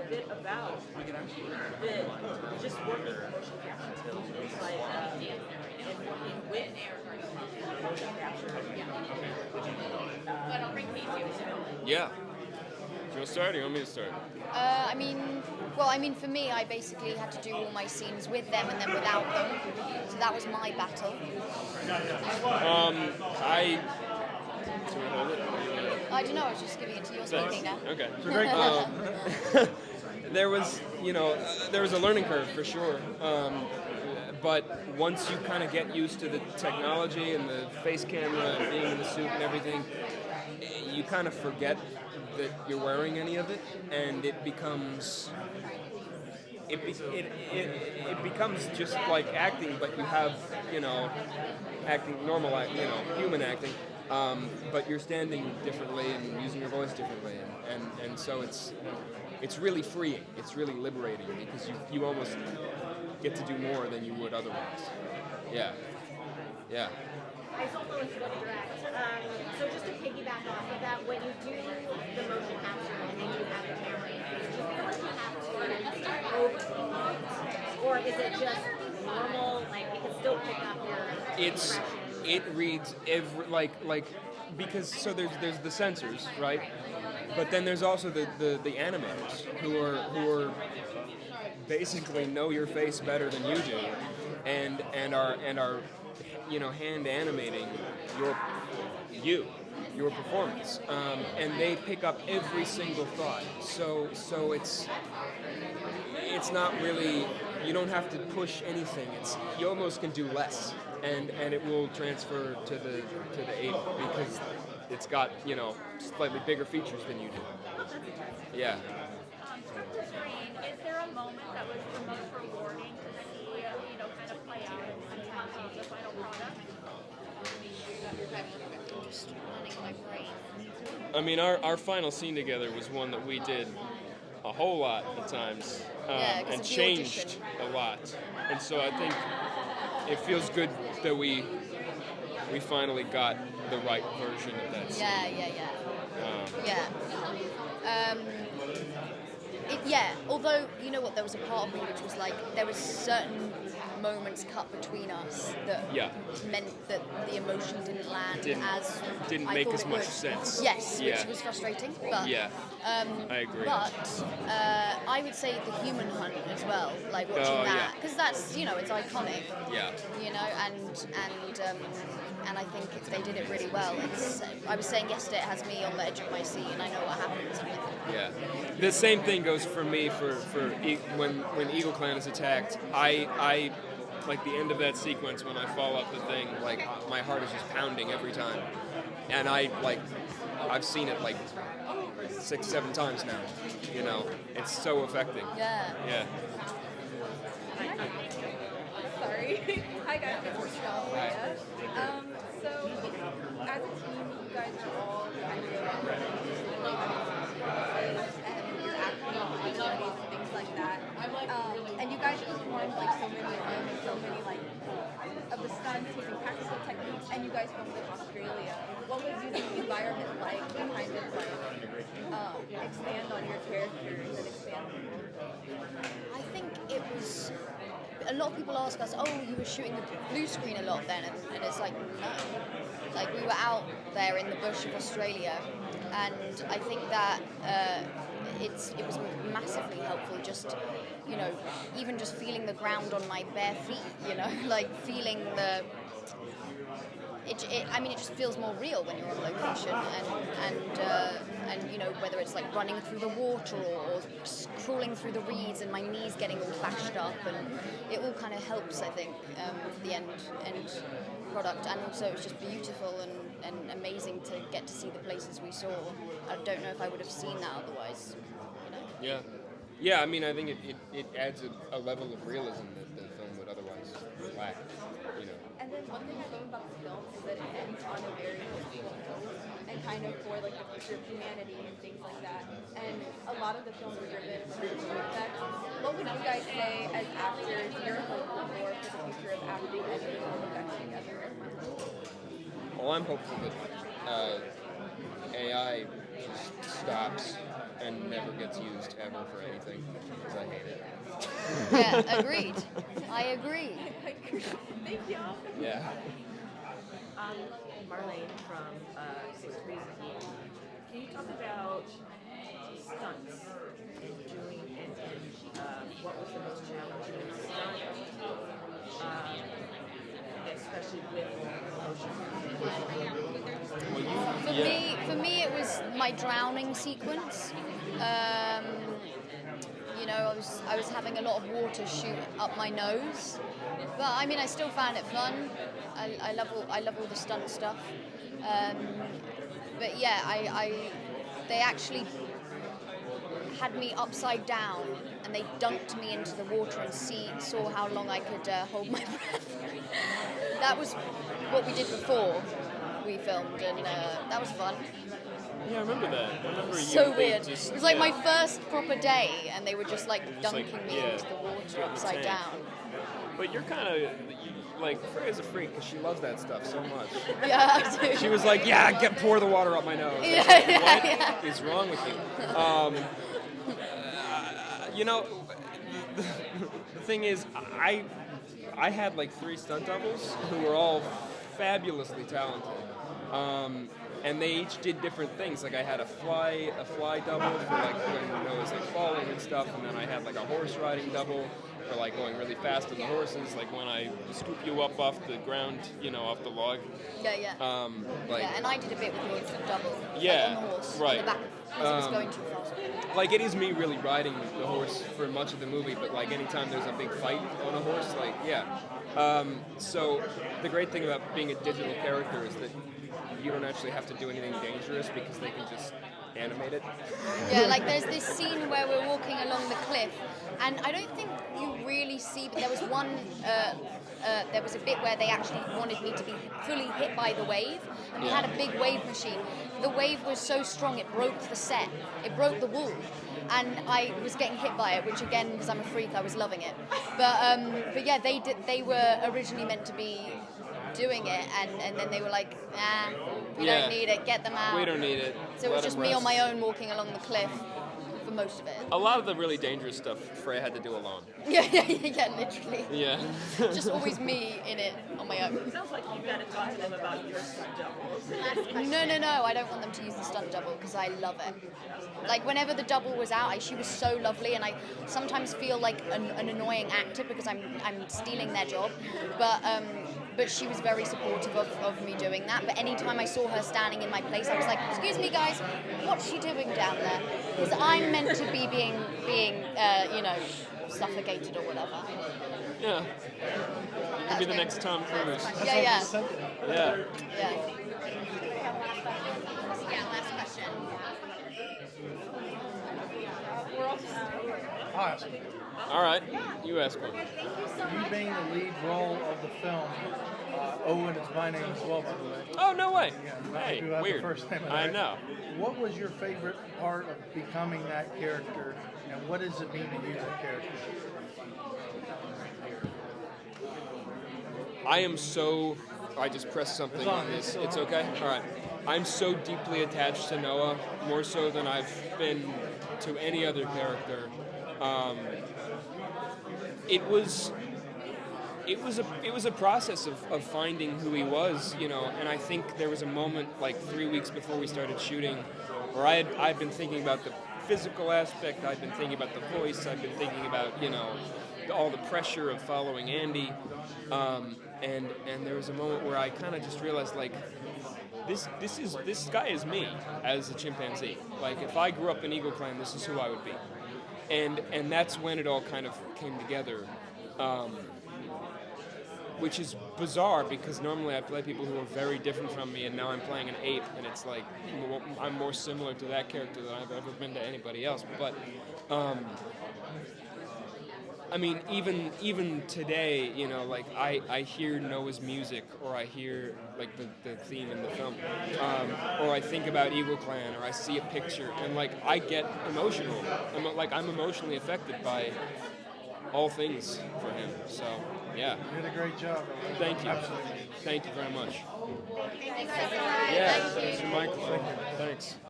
a bit about just working with motion capture skills, like and working with motion capture. Yeah. Do you want to start or you want me to start? I mean, for me, I basically had to do all my scenes with them and then without them. So that was my battle. I. Do you want to hold it? I don't know. I was just giving it to you. You're speaking now. Okay. There was, there was a learning curve for sure. But once you kind of get used to the technology and the face camera and being in the suit and everything, you kind of forget that you're wearing any of it, and it becomes it becomes just like acting, but you have acting normal human acting, but you're standing differently and using your voice differently, and so it's really freeing. It's really liberating because you almost get to do more than you would otherwise. Yeah. I also was direct. So just to piggyback off of that, when you do the motion capture and then you have the camera, do you feel like you have to over, or is it just normal? Like it can still pick up your expression? It reads every like because so there's the sensors, right? But then there's also the animators who are basically know your face better than you do, and are hand animating your performance, and they pick up every single thought. So it's not really, you don't have to push anything. You almost can do less, and it will transfer to the ape because it's got slightly bigger features than you do. Yeah. Is there a moment that was the most rewarding to see, kind of play out in the final product? Just running my brain. I mean, our final scene together was one that we did a whole lot of times, and changed a lot. And so I think it feels good that we finally got the right version of that scene. Although, you know what, there was a part of me which was like, there was certain moments cut between us that meant that the emotion didn't land didn't I make thought as it much would. sense. Yes, which was frustrating. But I agree. But I would say the human hunt as well, like watching that, because that's it's iconic. Yeah. And I think they did it really well. I was saying yesterday, it has me on the edge of my seat, and I know what happens. Yeah. The same thing goes for me for when Eagle Clan is attacked. I like the end of that sequence when I fall up the thing, like my heart is just pounding every time, and I've seen it like 6-7 times now. It's so affecting. Yeah. Sorry. Hi guys, it's Michelle. Freya. So as a team, you guys are all kind of and you're acting abilities and things like that. And you guys performed like so many of the stunts using practical techniques, and you guys filmed in Australia. What was using the environment like to kind of expand on your characters and expand on your I think it was. A lot of people ask us, "Oh, you were shooting the blue screen a lot then," and it's like, no. Like, we were out there in the bush of Australia, and I think that it was massively helpful. Just even just feeling the ground on my bare feet. Like feeling the. It just feels more real when you're on location, and whether it's like running through the water or crawling through the reeds and my knees getting all bashed up, and it all kind of helps, I think, for the end product. And also it's just beautiful and amazing to get to see the places we saw. I don't know if I would have seen that otherwise. Yeah. I mean, I think it adds a level of realism that the film would otherwise lack. And then one thing I love about the film is that it ends on a very hopeful note, and kind of for like the future of humanity and things like that. And a lot of the films are driven from visual effects. What would you guys say as actors you're hopeful for the future of acting and visual effects together? Well, I'm hopeful that AI just stops and never gets used ever for anything. anything because I hate it. Yeah, agreed. I agree. Thank you. Yeah. Marlene from SDCC. Can you talk about stunts and doing and what was the most challenging stunt, especially with motion? For me, it was my drowning sequence. You know, I was having a lot of water shoot up my nose, but I mean, I still found it fun. I love all the stunt stuff. But yeah, they actually had me upside down and they dunked me into the water and saw how long I could hold my breath. That was what we did before we filmed, and that was fun. Yeah, I remember that. I remember So they weird. just- It was like yeah. my first proper day, and they were just like Just, dunking like, me yeah, into the water get in the upside tank. down. But you're kind of like Freya's a freak because she loves that stuff so much. Yeah, I do. She was like, "Yeah, pour the water up my nose." I was Yeah, like, yeah, what is wrong with you? You know, the thing is, I had like 3 stunt doubles who were all fabulously talented. And they each did different things. Like I had a fly double for like when I was like falling and stuff, and then I had like a horse riding double for like going really fast on the horses, like when I scoop you up off the ground, you know, off the log. Yeah, yeah. Like Yeah, and I did a bit with your double. Yeah, Like on the horse, right. on the back, because it was going too fast. like it is me really riding the horse for much of the movie, but like anytime there's a big fight on a horse, like yeah. So the great thing about being a digital character is that you don't actually have to do anything dangerous because they can just animate it. Yeah, like there's this scene where we're walking along the cliff, and I don't think you really see, but there was there was a bit where they actually wanted me to be fully hit by the wave, and we had a big wave machine. The wave was so strong it broke the set, it broke the wall, and I was getting hit by it, which again, because I'm a freak, I was loving it. But yeah, they were originally meant to be doing it, and then they were like, nah, we Yeah. don't need it, get them out. We don't need it. So it was Let just 'em me on rest. my own walking along the cliff for most of it. A lot of the really dangerous stuff Freya had to do alone. Yeah, literally. Yeah. Just always me in it on my own. Sounds like you've got to talk to them about your stunt doubles. No, I don't want them to use the stunt double because I love it. Like whenever the double was out, she was so lovely, and I sometimes feel like an annoying actor because I'm stealing their job. But she was very supportive of me doing that. But anytime I saw her standing in my place, I was like, "Excuse me, guys, what's she doing down there?" Because I'm meant to be being suffocated or whatever. Yeah. Could be the next Tom Cruise. Yeah. Yeah. Yeah, last question. Hi. All right. You ask one. You being the lead role of the film, Owen is my name as well, by the way. Oh, no way. Yeah, Hey, you have weird. the first name of I that. know. What was your favorite part of becoming that character, and what does it mean to you, that character? I just pressed something It's on. on this. It's okay? All right. I'm so deeply attached to Noah, more so than I've been to any other character. It was a process of finding who he was, you know, and I think there was a moment like 3 weeks before we started shooting where I'd been thinking about the physical aspect, I'd been thinking about the voice, I'd been thinking about, you know, all the pressure of following Andy, and there was a moment where I kind of just realized like this guy is me as a chimpanzee. Like if I grew up in Eagle Clan, this is who I would be, and that's when it all kind of came together. Which is bizarre because normally I play people who are very different from me, and now I'm playing an ape, and it's like I'm more similar to that character than I've ever been to anybody else. But I mean, even today, you know, like I hear Noah's music, or I hear like the theme in the film, or I think about Eagle Clan, or I see a picture, and like I get emotional. I'm emotionally affected by all things for him. So yeah. You did a great job. Owen. Thank you. Absolutely. Thank you very much. Thanks, Yeah, thanks for the microphone. Thanks.